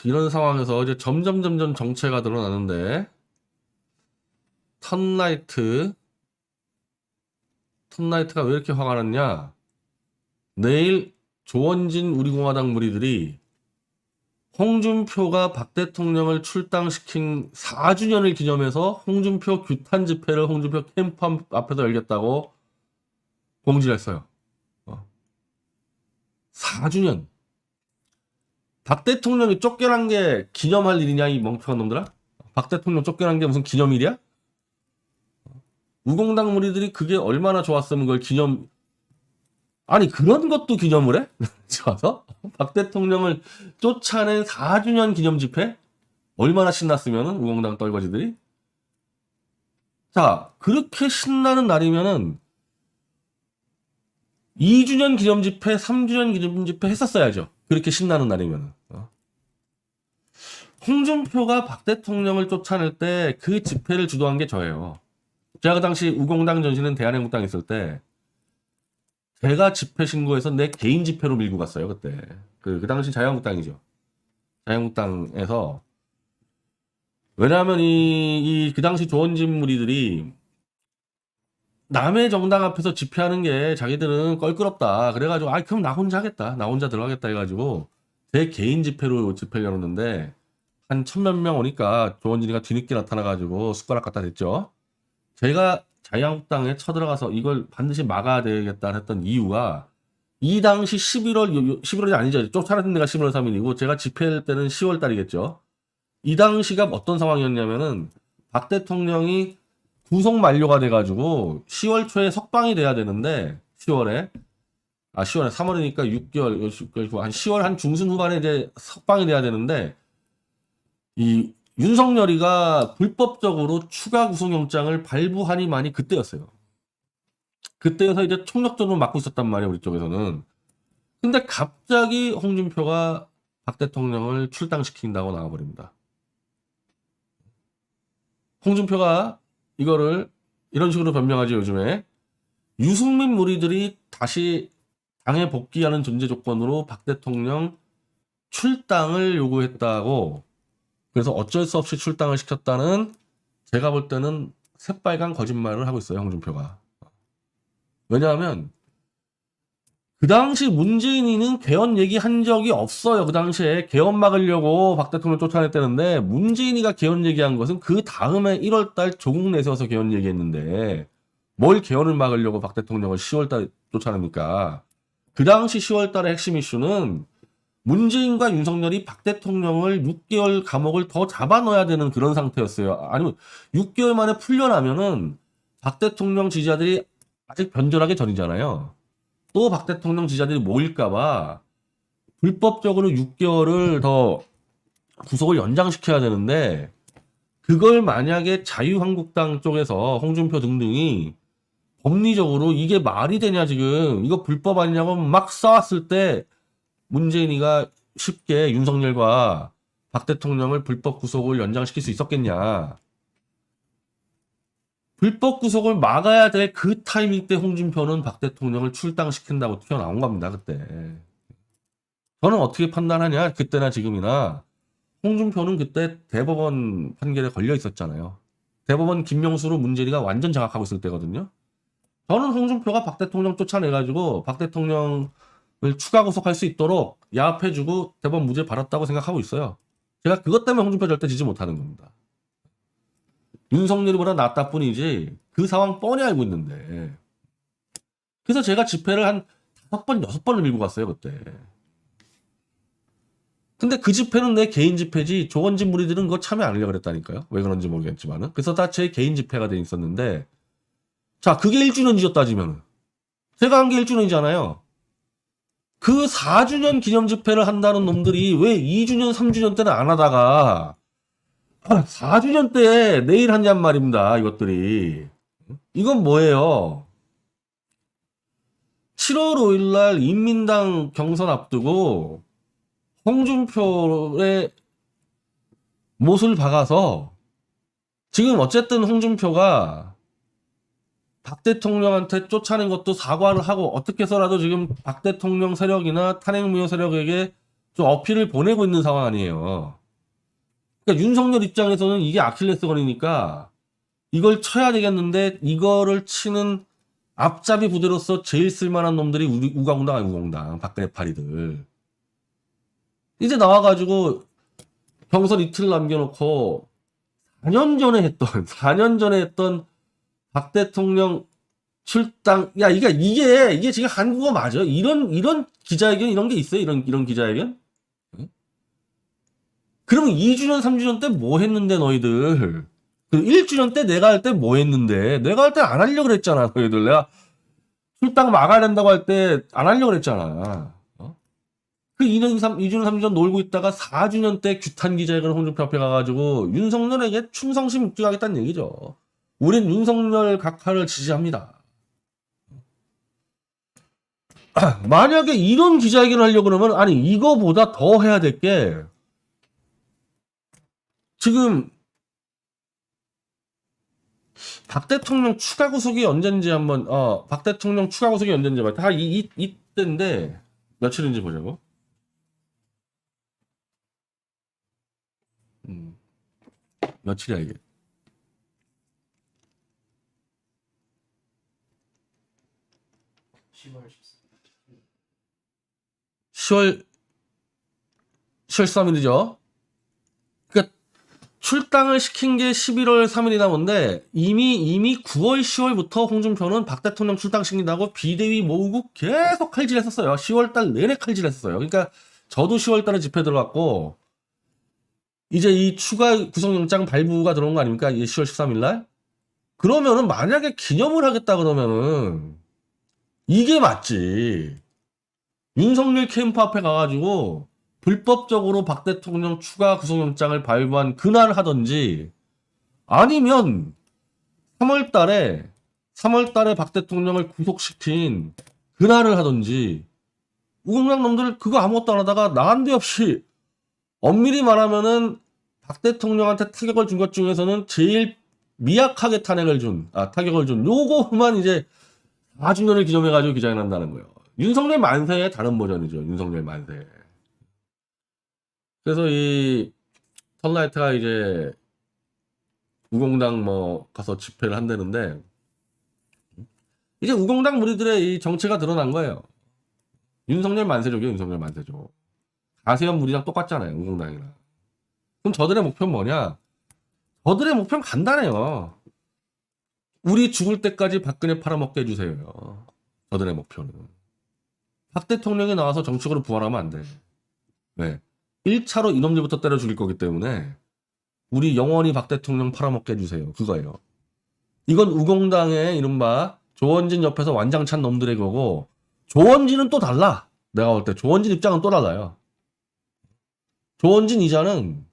이런 상황에서 이제 점점 정체가 드러나는데, 턴라이트가 왜 이렇게 화가 났냐? 내일 조원진 우리공화당 무리들이 홍준표가 박 대통령을 출당시킨 4주년을 기념해서 홍준표 규탄 집회를 홍준표 캠프 앞에서 열겠다고 공지를 했어요. 4주년. 박 대통령이 쫓겨난 게 기념할 일이냐, 이 멍청한 놈들아? 박 대통령 쫓겨난 게 무슨 기념일이야? 우공당 무리들이 그게 얼마나 좋았으면 그걸 아니, 그런 것도 기념을 해? 좋아서? 박 대통령을 쫓아낸 4주년 기념 집회? 얼마나 신났으면은, 우공당 떨거지들이? 자, 그렇게 신나는 날이면은, 2주년 기념 집회, 3주년 기념 집회 했었어야죠. 그렇게 신나는 날이면은. 홍준표가 박 대통령을 쫓아낼 때 그 집회를 주도한 게 저예요. 제가 그 당시 우공당 전신은 대한민국당 있을 때, 제가 집회 신고해서 내 개인 집회로 밀고 갔어요, 그때. 그 당시 자유한국당이죠. 자유한국당에서. 왜냐하면 그 당시 조원진 무리들이 남의 정당 앞에서 집회하는 게 자기들은 껄끄럽다. 그래가지고, 그럼 나 혼자 하겠다. 나 혼자 들어가겠다 해가지고, 제 개인 집회로 집회를 열었는데, 한 1000몇 명 오니까 조원진이가 뒤늦게 나타나가지고 숟가락 갖다 댔죠. 제가 자유한국당에 쳐들어가서 이걸 반드시 막아야 되겠다 했던 이유가, 이 당시 11월이 아니죠. 쫓아낸 데가 11월 3일이고, 제가 집회할 때는 10월 달이겠죠. 이 당시가 어떤 상황이었냐면은, 박 대통령이 구속 만료가 돼가지고, 10월 초에 석방이 돼야 되는데, 10월에 3월이니까 6개월, 한 10월 한 중순 후반에 이제 석방이 돼야 되는데, 이 윤석열이가 불법적으로 추가 구속영장을 발부하니만이 그때였어요. 그때여서 이제 총력전으로 막고 있었단 말이에요, 우리 쪽에서는. 근데 갑자기 홍준표가 박 대통령을 출당시킨다고 나와버립니다. 홍준표가 이거를 이런 식으로 변명하죠, 요즘에. 유승민 무리들이 다시 당에 복귀하는 존재 조건으로 박 대통령 출당을 요구했다고, 그래서 어쩔 수 없이 출당을 시켰다는, 제가 볼 때는 새빨간 거짓말을 하고 있어요, 홍준표가. 왜냐하면 그 당시 문재인이는 개헌 얘기한 적이 없어요. 그 당시에 개헌 막으려고 박 대통령 쫓아냈다는데, 문재인이가 개헌 얘기한 것은 그 다음에 1월달 조국 내세워서 개헌 얘기했는데, 뭘 개헌을 막으려고 박 대통령을 10월달 쫓아냅니까? 그 당시 10월달의 핵심 이슈는 문재인과 윤석열이 박 대통령을 6개월 감옥을 더 잡아넣어야 되는 그런 상태였어요. 아니면 6개월 만에 풀려나면은 박 대통령 지지자들이 아직 변절하기 전이잖아요. 또 박 대통령 지지자들이 모일까봐 불법적으로 6개월을 더 구속을 연장시켜야 되는데, 그걸 만약에 자유한국당 쪽에서 홍준표 등등이 법리적으로 이게 말이 되냐, 지금 이거 불법 아니냐고 막 싸웠을 때, 문재인이가 쉽게 윤석열과 박 대통령을 불법 구속을 연장시킬 수 있었겠냐. 불법 구속을 막아야 될 그 타이밍 때 홍준표는 박 대통령을 출당시킨다고 튀어나온 겁니다, 그때. 저는 어떻게 판단하냐, 그때나 지금이나. 홍준표는 그때 대법원 판결에 걸려 있었잖아요. 대법원 김명수로 문재인이가 완전 장악하고 있을 때거든요. 저는 홍준표가 박 대통령 쫓아내가지고 박 대통령을 추가 구속할 수 있도록 야합해주고 대법원 무죄 받았다고 생각하고 있어요. 제가 그것 때문에 홍준표 절대 지지 못하는 겁니다. 윤석열이보다 낫다 뿐이지 그 상황 뻔히 알고 있는데. 그래서 제가 집회를 한 5번, 6번을 밀고 갔어요, 그때. 근데 그 집회는 내 개인 집회지 조원진 무리들은 그거 참여 안 하려고 그랬다니까요. 왜 그런지 모르겠지만은. 그래서 다 제 개인 집회가 돼 있었는데, 자, 그게 1주년이죠, 따지면은. 제가 한 게 1주년이잖아요. 그 4주년 기념 집회를 한다는 놈들이 왜 2주년, 3주년 때는 안 하다가 4주년 때 내일 하냔 말입니다, 이것들이. 이건 뭐예요? 7월 5일 날 인민당 경선 앞두고 홍준표의 못을 박아서, 지금 어쨌든 홍준표가 박 대통령한테 쫓아낸 것도 사과를 하고 어떻게 해서라도 지금 박 대통령 세력이나 탄핵무효 세력에게 좀 어필을 보내고 있는 상황 아니에요. 그러니까 윤석열 입장에서는 이게 아킬레스건이니까 이걸 쳐야 되겠는데 이거를 치는 앞잡이 부대로서 제일 쓸만한 놈들이 우가공당 아니 우공당 박근혜 파리들. 이제 나와가지고 경선 이틀 남겨놓고 4년 전에 했던 박 대통령 출당, 야, 이게 지금 한국어 맞아? 이런 기자회견, 이런 게 있어요? 이런 기자회견? 응? 그러면 2주년, 3주년 때 뭐 했는데, 너희들? 그 1주년 때 내가 할 때 뭐 했는데? 내가 할 때 안 하려고 그랬잖아, 너희들. 내가 출당 막아야 된다고 할 때 안 하려고 그랬잖아. 그 2주년, 3주년 놀고 있다가 4주년 때 규탄 기자회견 홍준표 앞에 가가지고 윤석열에게 충성심 입증하겠다는 얘기죠. 우린 윤석열 각하를 지지합니다. 만약에 이런 기자회견을 하려고 그러면, 아니, 이거보다 더 해야 될 게, 지금, 박 대통령 추가 구속이 언젠지 한번, 박 대통령 추가 구속이 언젠지 봐. 다 이때인데, 며칠인지 보자고. 며칠이야, 이게. 10월 13일이죠. 그러니까 출당을 시킨 게 11월 3일이나 본데 이미 9월 10월부터 홍준표는 박 대통령 출당시킨다고 비대위 모으고 계속 칼질했었어요. 10월 달 내내 칼질했었어요. 그러니까 저도 10월 달에 집회 들어갔고 이제 이 추가 구속영장 발부가 들어온 거 아닙니까? 이게 10월 13일 날. 그러면은 만약에 기념을 하겠다 그러면은 이게 맞지. 윤석열 캠프 앞에 가가지고 불법적으로 박 대통령 추가 구속영장을 발부한 그날 하던지 아니면 3월 달에 박 대통령을 구속시킨 그날을 하던지 우공당 놈들 그거 아무것도 안 하다가 난데없이 엄밀히 말하면은 박 대통령한테 타격을 준 것 중에서는 제일 미약하게 타격을 준 요거만 이제 4주년을 기념해가지고 기자회견 한다는 거예요. 윤석열 만세의 다른 버전이죠. 윤석열 만세. 그래서 이 턴라이트가 이제 우공당 뭐 가서 집회를 한다는데 이제 우공당 무리들의 이 정체가 드러난 거예요. 윤석열 만세족이요. 윤석열 만세족. 가세현 무리랑 똑같잖아요. 우공당이랑. 그럼 저들의 목표는 뭐냐? 저들의 목표는 간단해요. 우리 죽을 때까지 박근혜 팔아먹게 해주세요. 저들의 목표는. 박 대통령이 나와서 정치적으로 부활하면 안 돼. 왜? 1차로 이놈들부터 때려 죽일 거기 때문에 우리 영원히 박 대통령 팔아먹게 해주세요. 그거예요. 이건 우공당의 이른바 조원진 옆에서 완장찬 놈들의 거고 조원진은 또 달라. 내가 볼 때 조원진 입장은 또 달라요. 조원진 이자는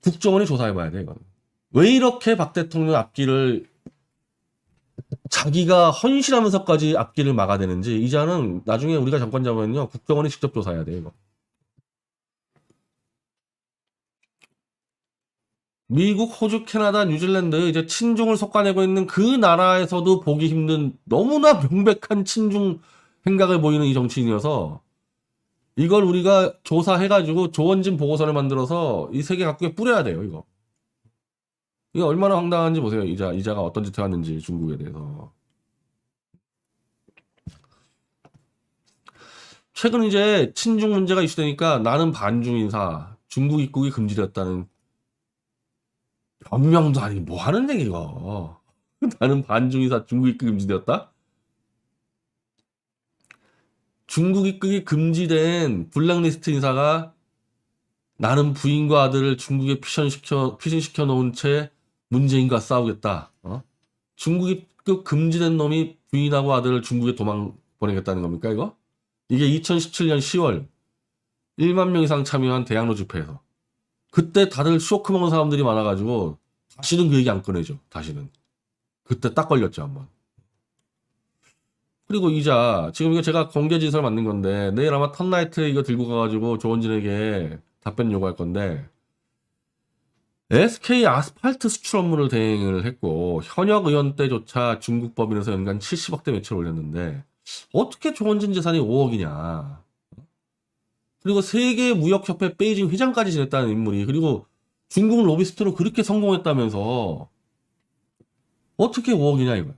국정원이 조사해봐야 돼. 이건. 왜 이렇게 박 대통령 앞길을 자기가 헌신하면서까지 앞길을 막아대는지 이자는 나중에 우리가 정권 잡으면요 국정원이 직접 조사해야 돼요. 이거. 미국, 호주, 캐나다, 뉴질랜드 이제 친중을 솎아내고 있는 그 나라에서도 보기 힘든 너무나 명백한 친중 행각을 보이는 이 정치인이어서 이걸 우리가 조사해가지고 조원진 보고서를 만들어서 이 세계 각국에 뿌려야 돼요. 이거. 이게 얼마나 황당한지 보세요. 이자가 어떤 짓을 해왔는지 중국에 대해서. 최근 이제 친중 문제가 이슈되니까 나는 반중 인사, 중국 입국이 금지되었다는 변명도 아니고 뭐 하는 얘기 이거. 나는 반중 인사, 중국 입국이 금지되었다? 중국 입국이 금지된 블랙리스트 인사가 나는 부인과 아들을 중국에 피신시켜 놓은 채 문재인과 싸우겠다. 중국 입국 금지된 놈이 부인하고 아들을 중국에 도망 보내겠다는 겁니까, 이거? 이게 2017년 10월 1만 명 이상 참여한 대학로 집회에서. 그때 다들 쇼크 먹은 사람들이 많아가지고 다시는 그 얘기 안 꺼내죠. 다시는. 그때 딱 걸렸죠, 한번. 그리고 이자, 지금 이거 제가 공개 진술 만든 건데 내일 아마 턴라이트 이거 들고 가가지고 조원진에게 답변 요구할 건데 SK 아스팔트 수출 업무를 대행을 했고 현역 의원 때조차 중국 법인에서 연간 70억대 매출을 올렸는데 어떻게 조원진 재산이 5억이냐? 그리고 세계무역협회 베이징 회장까지 지냈다는 인물이, 그리고 중국 로비스트로 그렇게 성공했다면서 어떻게 5억이냐 이거야.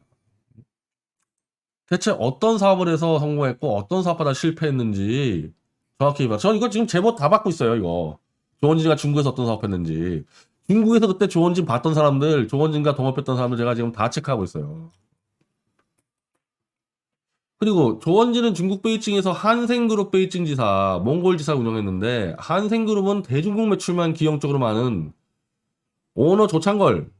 대체 어떤 사업을 해서 성공했고 어떤 사업하다 실패했는지 정확히 봐. 전 이거 지금 제보 다 받고 있어요. 이거 조원진이가 중국에서 어떤 사업했는지, 중국에서 그때 조원진 봤던 사람들, 조원진과 동업했던 사람들 제가 지금 다 체크하고 있어요. 그리고 조원진은 중국 베이징에서 한생그룹 베이징 지사, 몽골 지사 운영했는데, 한생그룹은 대중국 매출만 기형적으로 많은 오너 조창걸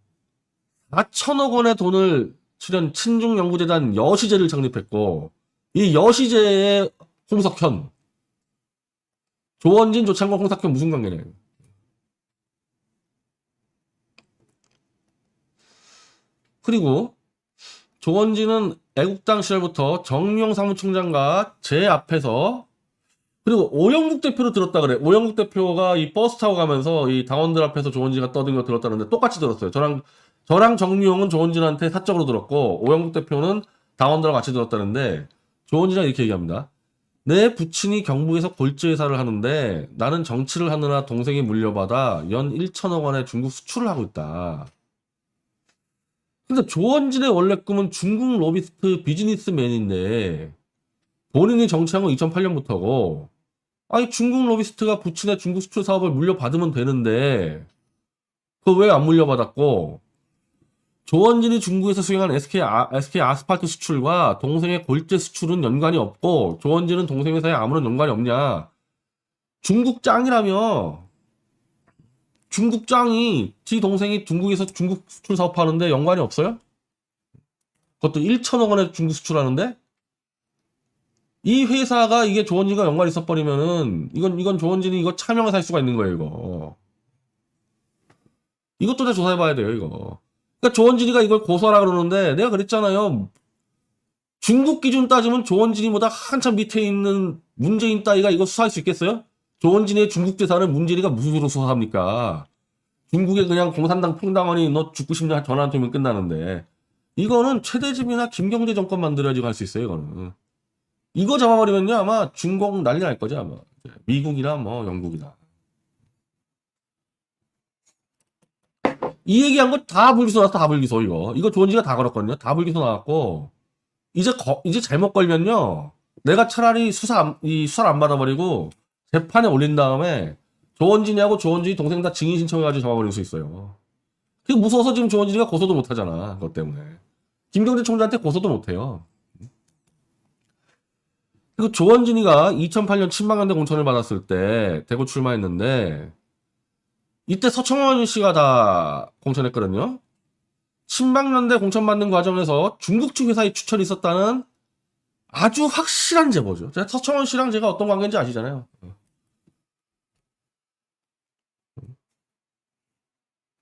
4천억 원의 돈을 출연 친중연구재단 여시제를 창립했고, 이 여시제의 홍석현, 조원진, 조창걸, 홍석현 무슨 관계냐? 그리고 조원진은 애국당 시절부터 정의용 사무총장과 제 앞에서, 그리고 오영국 대표로 들었다 그래. 오영국 대표가 이 버스 타고 가면서 이 당원들 앞에서 조원진이가 떠든 거 들었다는데 똑같이 들었어요. 저랑 정의용은 조원진한테 사적으로 들었고, 오영국 대표는 당원들과 같이 들었다는데, 조원진이 이렇게 얘기합니다. 내 부친이 경북에서 골재회사를 하는데 나는 정치를 하느라 동생이 물려받아 연 1천억 원의 중국 수출을 하고 있다. 근데 조원진의 원래 꿈은 중국 로비스트 비즈니스맨인데 본인이 정치한 건 2008년부터고, 아니 중국 로비스트가 부친의 중국 수출 사업을 물려받으면 되는데 그거 왜 안 물려받았고, 조원진이 중국에서 수행한 SK 아스팔트 수출과 동생의 골재 수출은 연관이 없고 조원진은 동생 회사에 아무런 연관이 없냐. 중국 짱이라며. 중국 짱이 지 동생이 중국에서 중국 수출 사업하는데 연관이 없어요? 그것도 1천억 원의 중국 수출하는데? 이 회사가 이게 조원진과 연관이 있어버리면은 이건 조원진이 이거 차명을 살 수가 있는 거예요. 이것도 다 조사해봐야 돼요. 이거. 그러니까 조원진이가 이걸 고소하라 그러는데 내가 그랬잖아요. 중국 기준 따지면 조원진이보다 한참 밑에 있는 문재인 따위가 이거 수사할 수 있겠어요? 조원진의 중국 재산을 문재인이가 무슨 수로 수사합니까? 중국에 그냥 공산당 평당원이 너 죽고 싶냐 전화 한 통이면 끝나는데, 이거는 최대집이나 김경재 정권 만들어야지 갈 수 있어요. 이거는. 이거 잡아버리면요 아마 중공 난리 날 거죠. 아마 미국이나 뭐 영국이나. 이 얘기한 거 다 불기소 나왔어. 다 불기소. 이거 조원진이가 다 걸었거든요. 다 불기소 나왔고, 이제 잘못 걸면요 내가 차라리 수사를 안 받아버리고 재판에 올린 다음에 조원진이하고 조원진이 동생 다 증인 신청해가지고 잡아버릴 수 있어요. 그게 무서워서 지금 조원진이가 고소도 못하잖아. 그것 때문에. 김경재 총장한테 고소도 못해요. 그리고 조원진이가 2008년 친박연대 공천을 받았을 때 대구 출마했는데, 이때 서청원 씨가 다 공천했거든요. 친박연대 공천받는 과정에서 중국 측 회사의 추천이 있었다는 아주 확실한 제보죠. 서청원 씨랑 제가 어떤 관계인지 아시잖아요.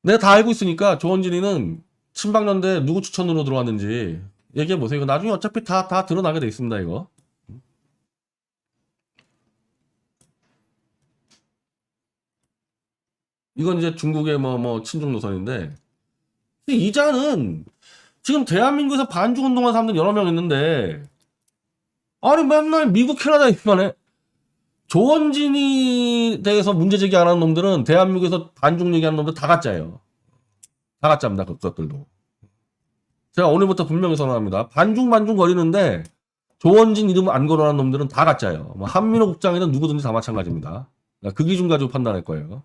내가 다 알고 있으니까 조원진이는 친박연대 누구 추천으로 들어왔는지 얘기해보세요. 이거 나중에 어차피 다 드러나게 돼 있습니다. 이거. 이건 이제 중국의 뭐 친중 노선인데, 이자는 지금 대한민국에서 반중 운동한 사람들 여러 명 있는데, 아니 맨날 미국 캐나다 얘기만 해. 조원진이 대해서 문제 제기 안 하는 놈들은 대한민국에서 반중 얘기하는 놈들 다 가짜예요. 다 가짜입니다. 그것들도. 제가 오늘부터 분명히 선언합니다. 반중 거리는데 조원진 이름 안 거론하는 놈들은 다 가짜예요. 뭐 한민호 국장이든 누구든지 다 마찬가지입니다. 그 기준 가지고 판단할 거예요.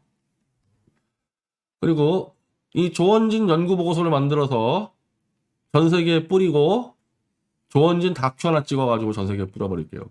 그리고 이 조원진 연구 보고서를 만들어서 전 세계에 뿌리고 조원진 다큐 하나 찍어가지고 전 세계에 뿌려버릴게요.